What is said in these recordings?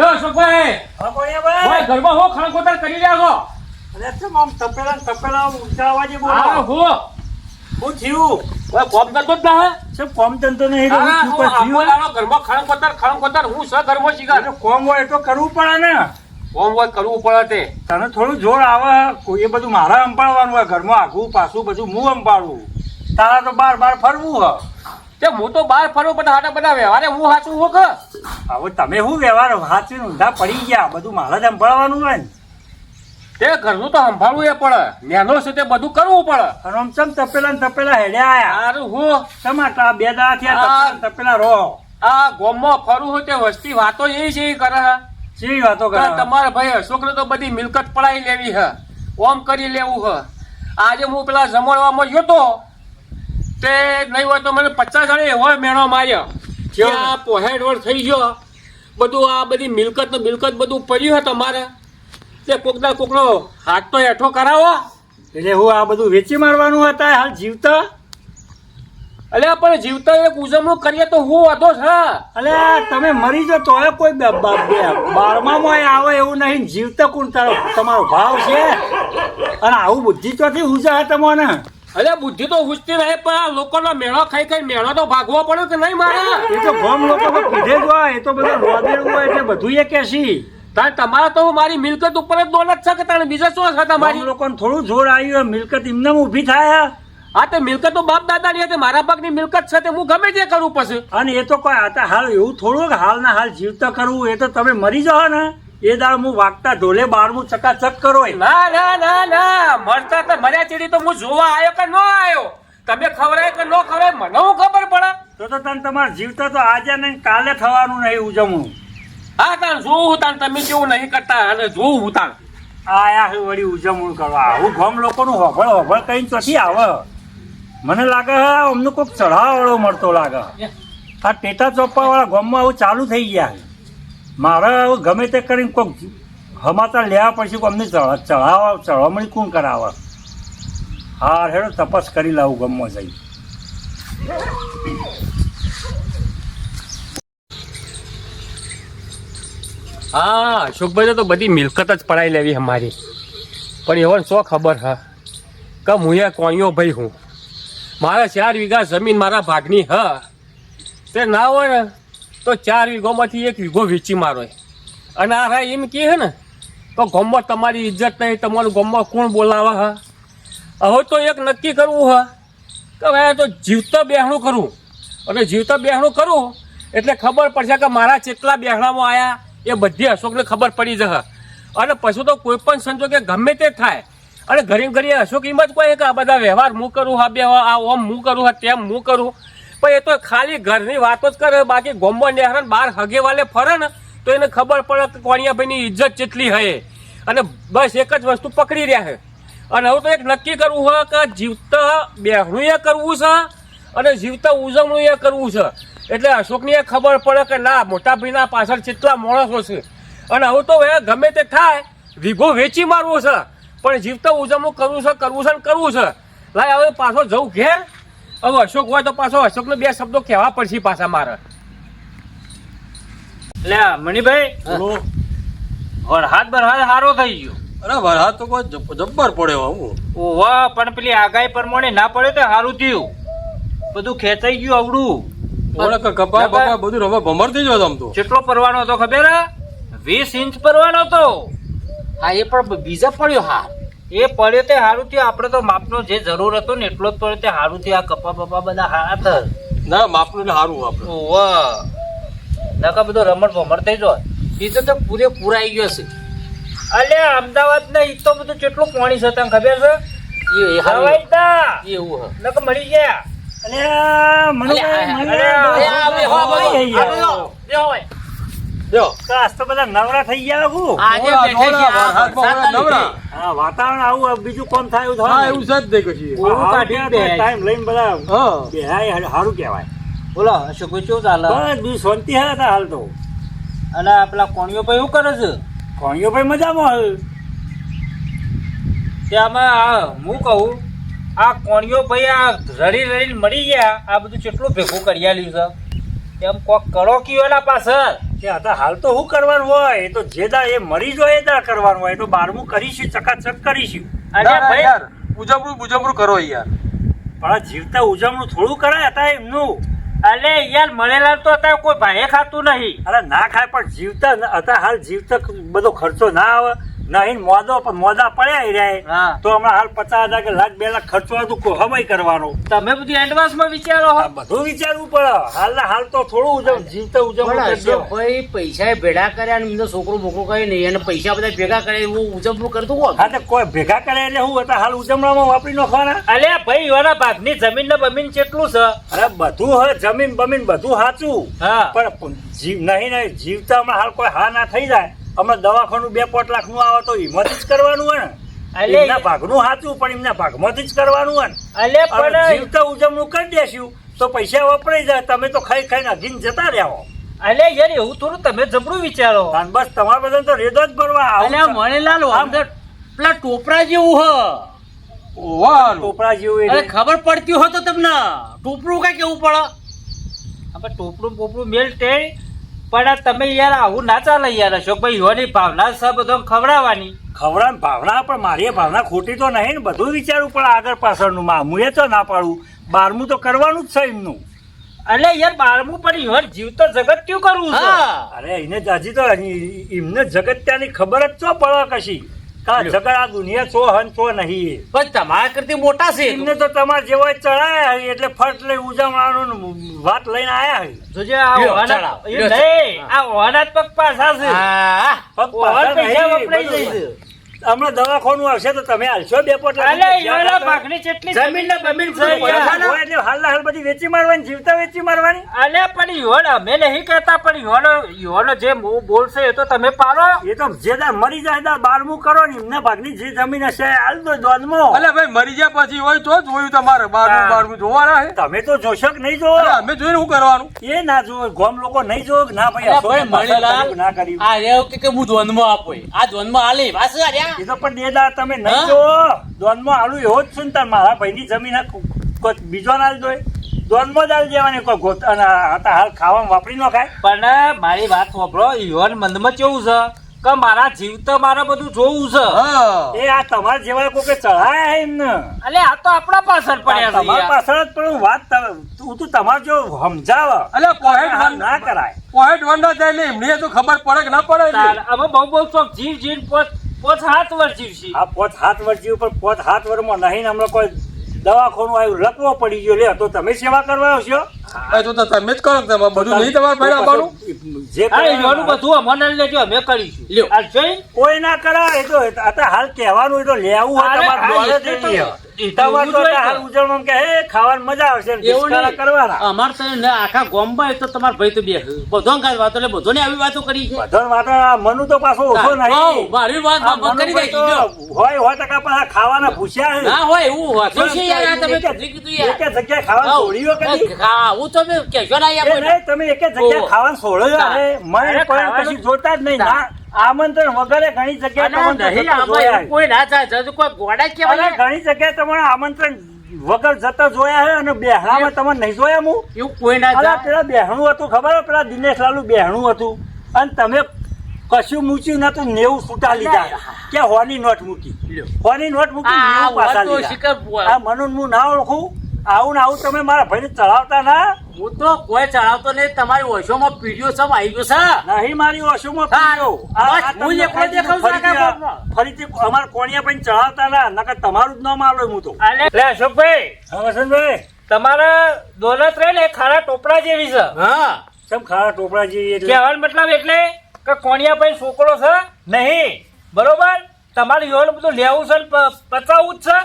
અશોકભાઈ, ઘરમાં હો ખણખોતર કરી રહ્યા છો? અરે કેમ આમ તપેલા ઊંચા અવાજે બોલો? હા હો હું થયું? કોમ કરતો જ ના સબ કોમ ધંધો નહીં ઘરમાં ખણખોતર હું સ ઘરમાં શીખા કોમ હોય તો કરવું પડે ને. કોમ હોય કરવું પડે તે તને થોડું જોર આવે એ બધું મારે અંપાડવાનું હોય ઘરમાં આઘું પાછું બધું હું અંપાડું. તારા તો બાર ફરવું હ. તે હું તો બહાર ફરું પણ હાટા બધા વ્યવહારે હું સાચું હો કે હવે તમે શું વ્યવહાર હાથથી ઊંધા પડી ગયા બધું મારે જ અંપાડવાનું હોય ને. તે ઘરનું તો સંભાળવું એ પડે નેનો છે તે બધું કરવું પડે. અને આમ ચમ તપેલા હેડ્યા આયા સારું હું સમાટા બે દાડા થયા તપેલા રહો. આ ગોમમાં ફરું હોય તે વસ્તી વાતો એ છે એ કરે હે. શી વાતો કરે? તમારા ભાઈ અશોકને તો બધી મિલકત પડાવી લેવી હે, ઓમ કરી લેવું હે. આજે હું પેલા જમણવામાં ગયો તો તે નહીં હોય તો મને 50 જણે એવો મેણો માર્યો ત્યાં પોહેડવડ થઈ ગયો બધું. આ બધી મિલકત બધું પડ્યું હે તમારે. તે કોકના કોકનો હાથ તો હેઠો કરાવો. એટલે હું આ બધું વેચી મારવાનું હતા હાલ જીવતા? અલે પણ જીવતા એક ઉજવણું કરીએ તો હું વાંધો છે? અલે તમે મરી જો તોય કોઈ બારમામાં આવે એવું નહીં. જીવતા કોણ તમારો ભાવ છે? અને આવું બુદ્ધિ ચોથી ઉજા તમને? અરે બુદ્ધિ તો હુજતી રહે પણ આ લોકોનો મેળો ખાઈ મેળો તો ભાગવો પડે કે નહીં મારે? એ તો ગોમ લોકો તો પીધે જ હોય. એ તો બધા રોદેલું હોય એટલે બધું એ કેસી. તમારે તો મારી મિલકત ઉપર જ દોલત છે કે તારે બીજા શું છે તમારી? લોકોને થોડું જોર આવ્યું મિલકત એમને ઊભી થાય. હા તે મિલકત તો બાપ દાદાની હતી, મારા ભાગની મિલકત છે તે હું ગમે તે કરું પછી. અને એ તો કોઈ આતા હાલ એવું થોડું કે હાલના હાલ જીવતા કરવું. એ તો તમે મરી જાઓ ને એ દાળ હું વાગતા ઢોલે 12મું ચકાચક કરો. ના મરતા તો મર્યા ચીડી તો હું જોવા આવ્યો કે ન આવ્યો? તમે ખવડાય કે ન ખવડાય મને હું ખબર પડે? તો તને તમારે જીવતા તો આજે નહીં કાલે થવાનું નહીં ઉજવણું. હા તાણ જોવું તાણ તમે કેવું નહીં કરતા અને જોવું તાણ આયા છે વળી ઉજવણું કરવા. આવું ગામ લોકોનું હોભળ કઈ ચોથી આવે. મને લાગે અમને કોઈક ચઢાવાળો મળતો લાગે. આ ટેટા ચોપ્પા વાળા ગામમાં આવું ચાલુ થઈ ગયા છે. મારે હવે ગમે તે કરીને કોઈક હમાતા લેવા પછી અમને ચઢામણી કોણ કરાવે? હા હેડો તપાસ કરી લાવું ગામમાં જઈ. હા અશોકભાઈ તો બધી મિલકત જ પડાવી લેવી અમારી. પણ એવન શું ખબર હા કે હું એ કોણિયો ભાઈ હું. મારા 4 વીઘા જમીન મારા ભાગની હ. તે ના હોય ને તો 4 વીઘોમાંથી 1 વીઘો વેચી મારો. અને આ એમ કહે ને તો ગામમાં તમારી ઇજ્જત નહીં, તમારું ગામમાં કોણ બોલાવે હા? હવે તો એક નક્કી કરવું હ કે હવે તો જીવતા બેહણું કરું. અને જીવતા બેહણું કરું એટલે ખબર પડશે કે મારા કેટલા બેહણામાં આવ્યા એ બધી અશોકને ખબર પડી જશે. અને પછી તો કોઈ પણ સંજોગે ગમે તે થાય અને ઘડી અશોક એમ જ કહે કે આ બધા વ્યવહાર હું કરું, હા બે આ ઓમ હું કરું, હા તેમ હું કરું. પણ એ તો ખાલી ઘરની વાતો જ કરે. બાકી ગોમ્બો નેહરણ બહાર હગે વાલે ફરે ને તો એને ખબર પડે કે કોણિયાભાઈની ઇજ્જત કેટલી હે. અને બસ એક જ વસ્તુ પકડી રહ્યા છે. અને હવે તો એક નક્કી કરવું હોય કે જીવતા બેહણું એ કરવું છે અને જીવતા ઉજવણું એ કરવું છે. એટલે અશોકની એ ખબર પડે કે ના મોટા ભાઈના પાછળ કેટલા માણસો છે. અને હવે તો એ ગમે તે થાય વીઘો વેચી મારવો છે પણ જીવતા ઉજવણું કરવું છે. લાય હવે પાછો જવું ઘેર. હવે અશોક હોય તો પાછો અશોકને 2 શબ્દો કહેવા પડશે પાછા મારે. એટલે મણિભાઈ વરસાદ સારો થઈ ગયો. અરે વરસાદ તો કોઈ જબ્બર પડ્યો. ઓવા પણ પેલી આગાહી પ્રમાણે ના પડે તો સારું થયું. બધું ખેંચાઈ ગયું અવડું. કપા બપા બધું હવે ભમર થઈ ગયો. આમ તો કેટલો પડવાનો હતો ખબર? 20 ઇંચ પડવાનો હતો. હા એ પણ બીજા પડ્યો. હા એ પડ્યો તે સારું થયું. આપણે તો માપનો જે જરૂર હતો ને એટલો જ પડ્યો તે સારું થયું. આ કપા બપા બધા હાથ ના માપનું સારું આપણે. ઓવા નકા બધો રમણ ભમર થઈ જાય. એ તો પૂરેપૂરા આવી ગયો છે. અલે અમદાવાદ ને ઈ તો બધું કેટલું પાણી છે તને ખબર છે? એવું નકા મળી ગયા. નવરા થઈ ગયા. વાતાવરણ આવું બીજું કોણ થાય એવું છે જ ટાઈમ લઈને બધા સારું કેવાય. બોલો અશોકભાઈ શું ચાલે? બસ શાંતિ હતા હાલ તો. અને પેલા કોણીઓ ભાઈ શું કરે છે? કોણીઓ ભાઈ મજામાં. ત્યાંમાં હું કહું આ કોણીઓ ભાઈ આ રડી રડીને મરી ગયા આ બધું કેટલું ભેગું કરી આલ્યું છે એમ કોક કરો કયો એના પાછળ કે આ તો હાલ તો શું કરવાનું હોય એ તો જે દા એ મરી જાય એ દા કરવાનું હોય એ તો 12મું કરીશું ચકાચક કરીશું અરે ના, ના, ભાઈ યાર ઉજવણું કરો યાર. પણ આ જીવતા ઉજવણું થોડું કરાય હતા એમનું. અલે યાર મળેલા તો અત્યારે કોઈ ભાઈએ ખાતું નહીં. અરે ના ખાય પણ જીવતા હતા હાલ જીવતા બધો ખર્ચો ના આવે નહીં મોદા પડ્યા રહ્યા હા. તો હમણાં હાલ 50,000 કે લાખ 2 લાખ ખર્ચો હતું કોહમય કરવાનો તમે બધું એડવાન્સમાં વિચારો આ બધું વિચારવું પડે હાલના હાલ તો થોડું જીવતા ઉજવણું કરી દેવાય. ભાઈ પૈસા ભેડા કર્યા ને એમને છોકરું બોકરું કરી નહીં અને પૈસા બધા ભેગા કરે એવું ઉજવણું કરતું કોણ? હા તો કોઈ ભેગા કરે એટલે હું હતા હાલ ઉજવણામાં વાપરી નાખવાના. અલે ભાઈ એના ભાગની જમીન ને બમીન કેટલું છે અરે બધું હવે જમીન બમીન બધું સાચું હા પણ નહીં જીવતા હમણાં હાલ કોઈ હા ના થઈ જાય હમણાં દવાખાનું 2-5 લાખ નું આવે તો એમાંથી જ કરવાનું હોય ને. અલે એમના ભાગનું સાચું પણ એમના ભાગમાંથી જ કરવાનું હોય ને. અલે હવે પણ જીવતા ઉજવણું કરી દેશું તો પૈસા વપરાઈ જાય તમે તો ખાઈ ખાઈને અઘીને જતા રહ્યા. અલે યાર એવું થોડું તમે જબરું વિચારો અને બસ તમારા બધા તો રેદો જ ભરવા અલે આ મણેલાલ અંદર પેલા ટોપરા જેવું હ ઓવાનું. ટોપરા જેવું અરે એટલે ખબર પડતી હોય તો તમને ટોપરું કઈ કેવું પડે? આપણે ટોપરું પોપરું મેલ તે પણ આ તમે યાર આવું ના ચાલે યાર અશોકભાઈ યોની ભાવના છે બધો ખવડાવવાની ખવડાવવાની ભાવના પણ મારી એ ભાવના ખોટી તો નહીં ને બધું વિચારવું પડે આગળ પાછળનું હું એ તો ના પાડું 12મું તો કરવાનું જ છે એમનું. અલે યાર 12મું પણ યોર જીવતો જગત ક્યું કરવું છે હા અરે એને હજી તો એમને જગત ત્યાંની ખબર જ ચો પડે કશી કા જગત આ દુનિયા ચો હન ચો નહીં. પણ તમારા કરતી મોટા છે એ તો. એમને તો તમારે જેવા ચડાયા હોય એટલે ફટ લઈ ઉજવવાનું વાત લઈને આયા હોય. જોજે આ લ્યો, ઓવાના- ચડાવો, એ લ્યો, નહીં, આ ઓવાના જ પગ પાછા છે હા પગ ઓવાના પાછા પૈસા નહીં, વપરાઈ બધું. જાય છે. હમણાં દવાખાનું આવશે તો તમે હાલશો 2-5 લાખ અલે રૂપિયા યોના તો- ભાગની કેટલી જમીન ને બમીન છે યાર. પૈસા હોય એટલે હાલના હાલ બધી વેચી મારવાની જીવતા વેચી મારવાની. અલે પણ યોન અમે નહીં કહેતા પણ યોનો જે બોલશે એ તો તમે પાડો એ તો જે દાર મરી જાય દાર 12મું કરો ને એમના ભાગની જે જમીન હશે હાલ દો દોનમાં. અલે ભાઈ મરી ગયા પછી હોય તો જોયું તમારે 12મું જોવાના હે. તમે તો જોશો કે નહીં જોવો? અરે અમે જોઈને શું કરવાનું? એ ના જોવો ગોમ લોકો નહીં જોવો કે ના ભાઈ અરે અશોકને ભાઈ મણિલાલ, ના કર્યું. આ રેવ કે હું ધ્વનમાં આપો આ ધ્વનમાં હાલે વાસ રહ્યા એ તો પણ દેદાર તમે નહીં હા? જોવો દોનમાં આલુ એવો જ છું ને તાર મારા ભાઈની જમીન હે, કોઈ બીજો ના જોઈ દોનમાં જ આલી દેવાની કોઈ ગોત અને આ તો હાલ ખાવામાં વાપરી ન ખાય. પણ મારી વાત સાંભળો યોન મનમાં કેવું છે કે મારા જીવતા મારે બધું જોવું છે હા એ આ તમારા જેવા કોઈ ચઢાયા હે એમને અલે આ તો આપણા પાછળ પડ્યા છે તમારા યાર. પાછળ જ પણ વાત તું તમારે જો સમજાવ અલે પોઈન્ટ હાલ વન ના કરાય. પોઈન્ટ વન ના થાય ને એમને તો ખબર પડે કે ના પડે ને. તાર અમે બહુ શોખ જીવ પોચ 7 વર્ષ જીવશી આ 5-7 વર્ષ ઉપર 5-7 વર્ષમાં નહીં ને હમણાં કોઈ દવાખાનું આવ્યું લકવો પડી ગયો લે તો તમે સેવા કરવા આવશો? એ તો તમે જ કરો ને તમે બધું નહીં તમારે ભાઈ આવવાનું. જે હા કરવાનું યોનું બધું અમને લેજો અમે કરીશું લ્યો. આ જોઈ કોઈ ના કરાય એ તો આ તો હાલ કહેવાનું એ તો લેવું હોય અરે તમારે હા, દોડે એટલે તો- જ નહીં. એ તો તમારે એવું તો જ હોય હાલ તો. ઉજવવામાં કે હે ખાવાની મજા આવશે ને એવું ડિસ્કારા નહીં. કરવાના. અમાર તો ને આખા ગામમાં એ તો તમારા ભાઈ તો બે બધો કાંઈ વાતો એટલે બધોને આવી વાતો કરી છે બધાને વાતો આ મનુ તો પાછો ઓછો હા, નહીં. મારી વાત આ બંધ કરી મનુભાઈ દે તો કીધું. હોય ટકા પાછા ખાવાના ભૂસ્યા છે. ના હોય એવું હોતું છે યાર આ તમે એકે- કીધું યાર એકે જગ્યાએ ખાવાનું છોડ્યો કદી? આવું તો મેં કહેશો ના એ યાર નહીં, તમે એકે જગ્યાએ ઓહો. ખાવાનું છોડ્યો હા. અરે મને અરે કોઈ ખાવાનું- કશું જોતા જ નહીં ના આમંત્રણ વગરે ઘણી જગ્યાએ અને તમને નહીં જતા આમાં જોયા એવું કોઈ ના થાય તો કોઈ ગોડા છે. કહેવાય અરે ઘણી જગ્યાએ તમને આમંત્રણ વગર જતા જોયા છે અને બેહણામાં તમને નહીં જોયા હું એવું કોઈ ના અરે જાય પેલા બેહણું હતું ખબર હે? પેલા દિનેશ લાલુ બેહણું હતું અને તમે કશું મૂક્યું નતું 90 છૂટા લીધા કે હોની નોટ મૂકી લ્યો. હોની નોટ મૂકી આ 90 પાછા વાત તો લીધા. શિખર આ મનુન હું ના ઓળખું આવું ને આવું તમે મારા ભાઈને ચડાવતા ના હું તો કોઈ ચડાવતો નહીં તમારી ઓશોમાં પીડીઓ સબ આવી ગયો છે નહીં મારી ઓશોમાં હા, પીડ્યો. બસ તમને હું એકલો દેખાઉં છું આખા ગામમાં. ફરીથી અમારા કોણિયા ભાઈને ચડાવતા ના નકર તમારું જ નામ આલો હું તો અલે લે અશોકભાઈ હા વસંતભાઈ તમારે દોલત રહે ને ખારા ટોપરા જેવી છે હા કેમ ખાવા ટોપરા જેવી એટલે કહેવાનો મતલબ એટલે કે કોણિયા ભાઈ છોકરો છે નહીં બરોબર તમારે યોન બધું લેવું છે ને પચાવવું જ છે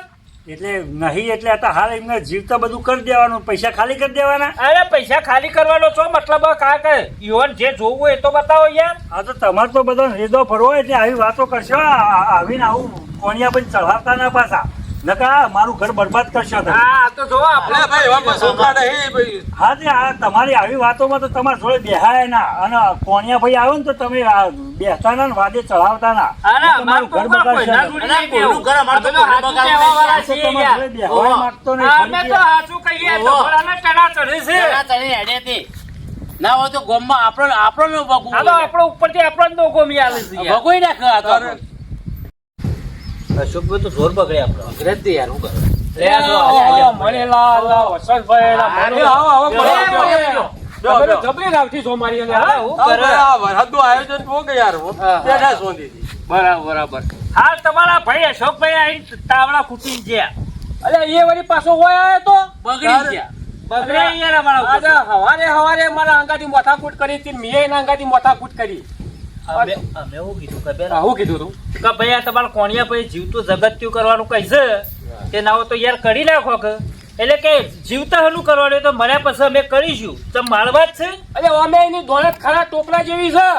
એટલે નહીં એટલે આ તો હાલ એમને જીવતા બધું કરી દેવાનું પૈસા ખાલી કરી દેવાના. અરે પૈસા ખાલી કરવાનો છો મતલબ કા કે યોન જે જોવું હોય એ તો બતાવો યાર આ તો તમારે તો બધો રેદો ફરવો એટલે આવી વાતો કરશો આવીને આવું કોણિયા પણ ચઢાવતા ના પાછા નકા મારું ઘર બરબાદ કરશો તમે. આ તો જો આપણે અરે ભાઈ એવા પણ છોકરા નહીં ભાઈ. હા તે આ તમારી આવી વાતોમાં તો તમારા જોડે બેહાય ના અને કોણિયા ભાઈ આવે ને તો તમે આ બેસતા ના ને વાદે ચડાવતા ના. અરે તમારું ઘર બગાડશે. અરે કોઈનું ઘર અમારે તો ઘરે બગાડવું તો તમારા જોડે બેહવાય માંગતો નહીં. અમે તો હાચું કહીએ તો ભલાને ચડા ચડે છે ચણા ચણી હેડે હતી. ના હોય તો ગામમાં આપણને ભગવું આ તો આપણો ઉપરથી આપણને તો ગોમી આલે છે યાર. ભગોઈ નાખે આ તો અરે, અશોકભાઈ તો જોર બગડે આપણો. અંગ્રેજ યાર હું કરું લે આ જો, આ લે. મણેલાલ, વસંતભાઈ, અરે, આવો, આવો, બે, બોલો, બે, બોલો. બે. બે, બે. તમે જબરી રાખી છો મારી અંદર, હા, હા? હું આ કરે? ભાઈ આ વરસાદનું આયોજન જુઓ કે યાર હા. બેઠા શોધીથી. બરાબર, બરાબર. હાલ તમારા ભાઈ અશોકભાઈ આઈને તાવડા ખૂટીને ગયા. અલ્યા, એ વળી પાછો હોય આવ્યો તો બગડી ગયા બગડે યાર અમારા ઉપર. આજે હવારે મારા અંગાથી માથાકૂટ કરી હતી, મેં એના અંગાથી માથાકૂટ કરી. અમે એવું કીધું ખબર હા, હું કીધું તું? કે ભાઈ આ તમારા કોણિયા ભાઈ જીવતું જગત્યું કરવાનું કહે છે તે નાવો તો યાર કરી નાખો કે એટલે કે જીવતા હલું કરવાનું હોય તો મર્યા પછી અમે કરીશું તો મારવા જ છે અલ્યા, અમે એની દોલત ખરા ટોપલા જેવી છે.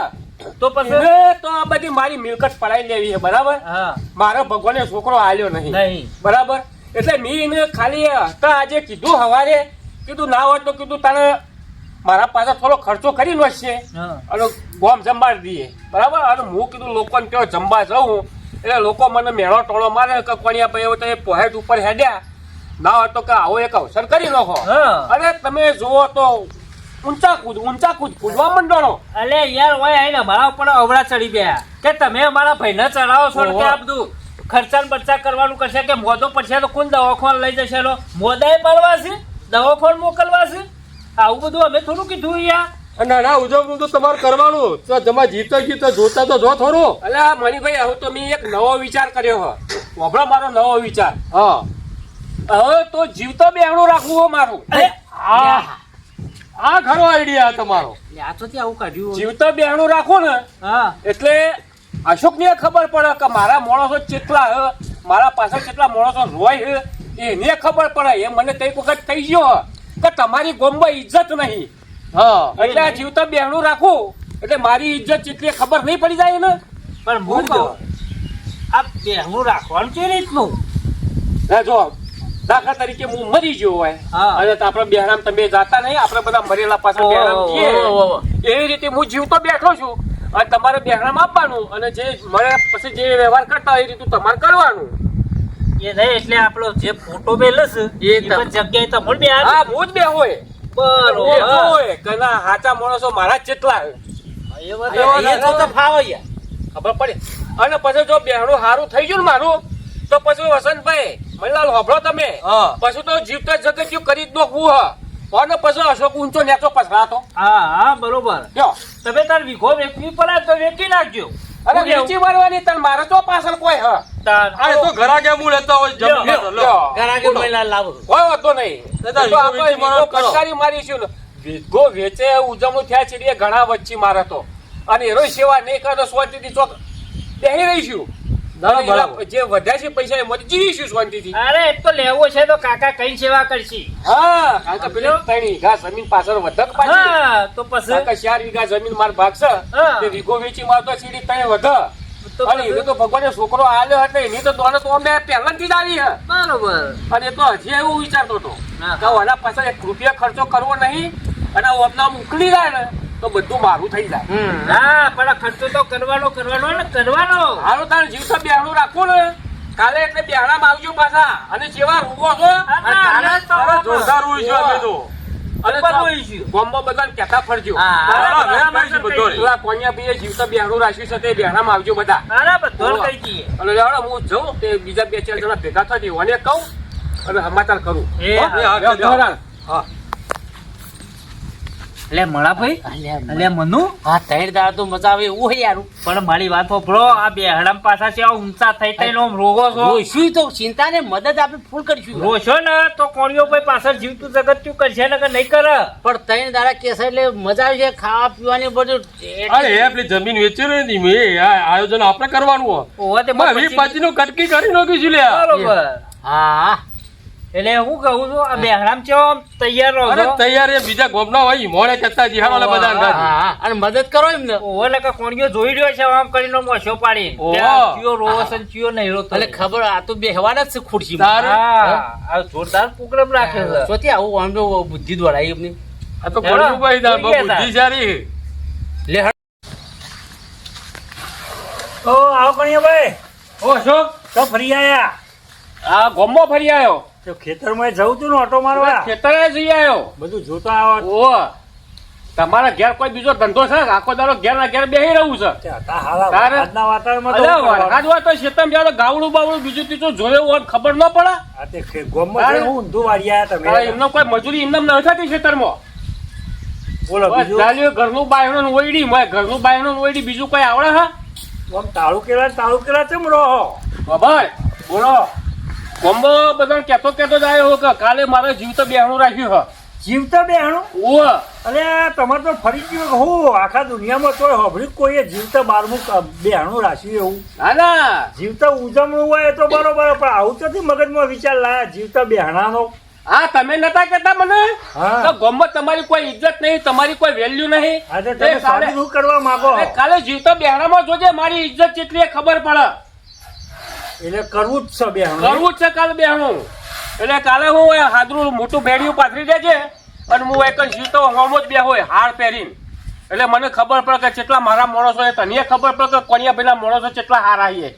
તો પછી એને તો આ બધી મારી મિલકત પડાઈ લેવી છે, બરાબર? હા મારો ભગવાને છોકરો આલ્યો નહીં, નહીં બરાબર? એટલે મેં એને ખાલી હતા આજે કીધું હવારે, કીધું ના હોય તો કીધું તારે મારા પાસે થોડો ખર્ચો કરી નો છે હા અને ગોમ જમવાડી દઈએ, બરાબર? અને હું કીધું લોકોને ત્યાં જમવા જાઉં એટલે લોકો મને મેળો ટોળો મારે કે કોણિયા ભાઈ તો એ પોહેટ ઉપર હેડ્યા ના હોય તો કે આવો એક અવસર કરી નાખો. હા. અને તમે જુઓ તો ઊંચા કૂદ કૂદવા મંડળો. અલે યાર ઓય આઈને અમારા ઉપર અવળા ચડી ગયા કે તમે અમારા ભાઈને ચડાવો છો ને કે આ બધું ખર્ચા બરચા કરવાનું કરશે કે મોદો પડશે તો કોણ દવાખાન લઈ જશે લો મોદાએ પાડવા છે દવાખાન મોકલવા છે આવું બધું અમે થોડું કીધું યાર. અને ના ઉજવણું તો તમારે કરવાનું તો તમે જીતો ગીતો જોતા તો જો થોડું. અલ્યા મણિભાઈ, હવે તો મેં એક નવો વિચાર કર્યો છે. વાપરો મારો નવો વિચાર. હા હવે તો જીવતો બેહણું રાખવું હો મારું. આ ખરો આઈડિયા તમારો. આ તો આવું કાઢ્યું જીવતો બેહણું રાખું ને હા એટલે અશોકને ખબર પડે કે મારા માણસો કેટલા હે, મારા પાછળ કેટલા માણસો રોય હે, એને ખબર પડે. એ મને કઈક વખત થઈ ગયો કે તમારી ગોમમાં ઇજ્જત નહીં, હા એટલે આ જીવતો બેહણું રાખું એટલે મારી ઇજ્જત એટલી ખબર નહીં પડી જાય ને. પણ હું કહું આ બેહનું રાખવાનું કેવી રીતનું હા, જો દાખલા તરીકે હું મરી ગયો હોય હા. અને તો આપણે બેહરામ તમે જાતા નહીં, આપણે બધા મરેલા પાછા બેહરામ છીએ. એવી રીતે હું જીવતો બેઠો છું અને તમારે બેહરામ આપવાનું અને જે મળે પછી જે વ્યવહાર કરતા હોય એ રીતે તમારે કરવાનું. એ નહીં એટલે આપણો જે ફોટો મેલે છે એ પણ જગ્યાએ તમને બે હા, હું જ બે હોય બરોબર હોય કે ના સાચા માણસો મારા જ જેટલા હોય. એ તો ફાવે યાર. ખબર પડે. અને પછી જો બેહણું સારું થઈ ગયું ને મારું તો પછી વસંતભાઈ મહિલાલ હોભળો તમે, હા. પછી તો જીવતા જગત કરી જ નોખવું હ અને પછી અશોક ઊંચો નેચો પસરાતો. હા હા બરોબર લ્યો. તમે તાર વીઘો વેચવી પડે તો વેચી નાખજો અરે વેચી મારવાની તને મારે તો પાછળ કોઈ હ આ એ તો ઘરા કેમ લેતા હોય જમીન લ્યો, લો. લ્યો. ઘરાકે મહિલા લાવો કોઈ વાંધો નહીં. દાદા, તો આપણે વેચી મારો વીઘો કરો. કટકારી મારીશું ને. વીઘો વેચે ઉજવણું થયા છે એ ઘણા વચ્ચે મારે તો અને એનો સેવા નહીં કરે તો શાંતિથી ચોક બેહી રહીશું. અને એના જે વધ્યા છે પૈસા એમાંથી જીવીશું શાંતિથી. અરે એ તો લેવો છે તો કાકા કઈ સેવા કરશી હા, કારણ કે પેલી 3 વીઘા જમીન પાછળ વધક પાછી. હા તો કારણ પછી કે 4 વીઘા જમીન માર ભાગ છે. હા. તે વીઘો વેચી માર તો સીડી 3 વધ. તો અને એને તો ભગવાને છોકરો આલ્યો એટલે એની તો દોલત તો અમને પહેલાથી જ આવી હે. બરોબર અને એ તો હજી એવું વિચારતો હતો હા. કે આના પાછળ 1 રૂપિયા ખર્ચો કરવો નહીં અને ઓમના ઉકળી જાય ને તો બધું મારું થઈ જાય. હા પણ આ ખર્ચો તો કરવાનો ને કરવાનો હારું તારે જીવતો બેહણું રાખવું ને કાલે એટલે બેહણામાં આવજો પાછા અને જેવા રૂગો છો અરે જોરદાર હોય છે અમે તો. અને ઉપર હોઈશું. ગામમાં બધાને કહેતા ફરજો. હા, બરાબર, બરાબર, બરાબર. બધો. પેલા કોણિયા ભાઈએ જીવતો બેહણું રાખ્યું છે તે બેહણામાં આવજો બધા. બરાબર ધોર કહી દઈએ અને લેવડો હું જઉં તે બીજા 2-4 જણા ભેગા થઈ અને કહું અને સમાચાર કરું. એ હો? હા. લ્યો, ધોરણ. હા એટલે મણાભાઈ એટલે મનુ હા 3 દાડા તો મજા આવે એવું યાર પણ મારી વાત સાંભળો આ બે હડમ પાછા છે આ ઊંચા થઈ થઈને આમ રોગો છો રોઈશું તો ચિંતા ને મદદ આપણે ફૂલ કરીશું રોશો ને તો કોણીઓ ભાઈ પાછળ જીવતું જગત કરશે ને કે નહીં કરે પણ 3 દાડા કેસ એટલે મજા આવી છે ખાવા પીવાની બધું અરે એ પેલી જમીન વેચી રહી હતી મેં આ આયોજન આપણે કરવાનું હોય. ઓવા તે મેં 20-25 નું કટકી કરી નાખ્યું છે લ્યા. બરોબર હા એટલે હું કહું છું આ બેહરામ ચેવો આમ તૈયાર રહો અરે છો તૈયાર એ બીજા ગોમના હોય મોડે કરતા જીહાડો બધા હા, અંગાથી. હા, અને મદદ કરો એમને ઓહો એટલે કે કોણીઓ જોઈ રહ્યો છે આમ કરીને મોશો પાડી ઓહો. ચિયો રોવસન ચિયો નહીં રોતો એટલે ખબર આ તો બેહવાના જ છે ખુરશીમાં તારે હા આ જોરદાર પ્રોગ્રામ રાખ્યો છે ચોથી આવું આમ તો બુદ્ધિ દોડાઈ એમની આ તો ગોળીભાઈ દા બહુ જોઈએ તાર. બુદ્ધિશાળી. લે હળ. ઓ આવો કણિયાભાઈ ઓ અશોક તો ફરી આયા આ ગોમમાં ફરી આવ્યો તો ખેતરમાં જવું તું ને ઓટો મારવા ખેતરે જઈ આવ્યો બધું જોતા આવો ઓ તમારા ઘેર કોઈ બીજો ધંધો છે આખો દાડો ઘેર ના ઘેર બેહી રહ્યું છે તે હતા હાલા તારે? આજના વાતાવરણમાં તો અરે શું કરવાનું? વરસાદ હોય તો શેતમ જાય તો ગાવડું બાવડું બીજું ત્રીજું જોયું હોય તો ખબર ન પડે આ તે ગોમમાં તારે? જઈને હું ઊંધું વાળી આયા તારે તમે એમનો કોઈ મજૂરી એમને ન થતી ખેતરમાં બોલો બસ બીજું ચાલ્યું ઘરનું બાયણું ને ઓયડી મોય ઘરનું બાયણું ને ઓયડી બીજું કોઈ આવડે હા આમ તાળું કેલા ચમ રહો ખબર બોલો કોમ્બો બધા કેતો જ આવ્યો કે કાલે મારે જીવ તો બેહણું રાખ્યું હ જીવતા બેહણું ઓ અરે તમારે તો ફરી ગયું હું આખા દુનિયામાં તો હોભળ્યું કોઈએ જીવતા બારમું બેહણું રાખ્યું એવું ના ના જીવતા ઉજવણું હોય તો બરોબર પણ આવું તો મગજમાં વિચાર લાયા જીવતા બેહણાનો હા તમે નતા કેતા મને હા. તો ગામમાં તમારી કોઈ ઇજ્જત નહીં તમારી કોઈ વેલ્યુ નહીં આજે એ તમે કાલે- સાબિત શું કરવા માંગો અરે કાલે જીવતો બેહણામાં જોજે મારી ઇજ્જત કેટલી એ ખબર પડે એટલે કરવું જ છે બેહણું કરવું જ છે કાલે બેહણું એટલે કાલે હું એ હાદરું મોટું ભેડિયું પાથરી દેજે અને હું એક જીવતો હોમો જ બે હોય હાર પહેરીને એટલે મને ખબર પડે કે કેટલા મારા માણસો છે તને ખબર પડે કે કોણિયા ભાઈના માણસો કેટલા હારા છે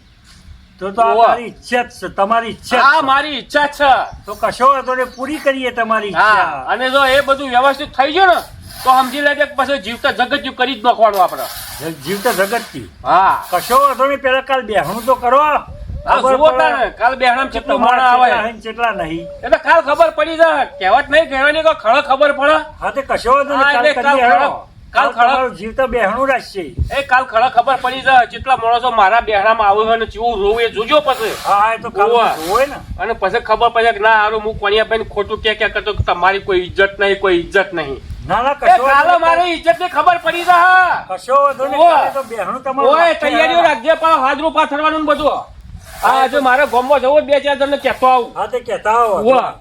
તો આ ઓવા. તારી ઈચ્છા જ છે તમારી ઈચ્છા જ આ છે. મારી ઈચ્છા જ છે તો કશો વાંધો નહીં, પૂરી કરીએ તમારી હા ઈચ્છા અને જો એ બધું વ્યવસ્થિત થઈ ગયું ને તો સમજી લેજે કે પછી જીવતા જગત કરી જ નાખવાનું આપણે જીવતા જગત થી હા કશો વાંધો નહીં પેલા કાલ બેહણું તો કરો આ ખબર જુઓ પડે તાને કાલ બેહણામ કે કેટલું તમારા માણા કેટલા આવે હે ને કેટલા નહીં એટલે કાલ ખબર પડી જાય કહેવત નહીં કહેવાની કે ખળ ખબર પડે હા તે કશો વાંધો નહીં, હા, કાલ એટલે કાલ કરીએ હેડો. કાલ કાલ ખરા. તમારું જીવતા બેહણું રાખશે એ કાલ ખળ ખબર પડી જાય કેટલા માણસો મારા બેહણામાં આવે છે અને કેવું રોવું એ જોજો પછી હા એ તો કાલ ઓવા. હોય ને અને પછી ખબર પડે કે ના હારું હું કોણિયાભાઈ ખોટું ક્યાં કરતો કે તમારી કોઈ ઇજ્જત નહીં કોઈ ઇજ્જત નહીં ના ના એ કશો કાલે વાંધો નહીં. મારી ઇજ્જત ની ખબર પડી જાય કશો વાંધો નહીં, ઓવા. કાલે તો બેહણું તમારું ઓય રાખશે તૈયારીઓ હેડો. રાખજે પણ હાજરું પાથરવાનું ને બધું હા આજે મારે ગામમાં જવું જ બે ચાર જણને કહેતો આવું હા તે કહેતા આવો ઓવા.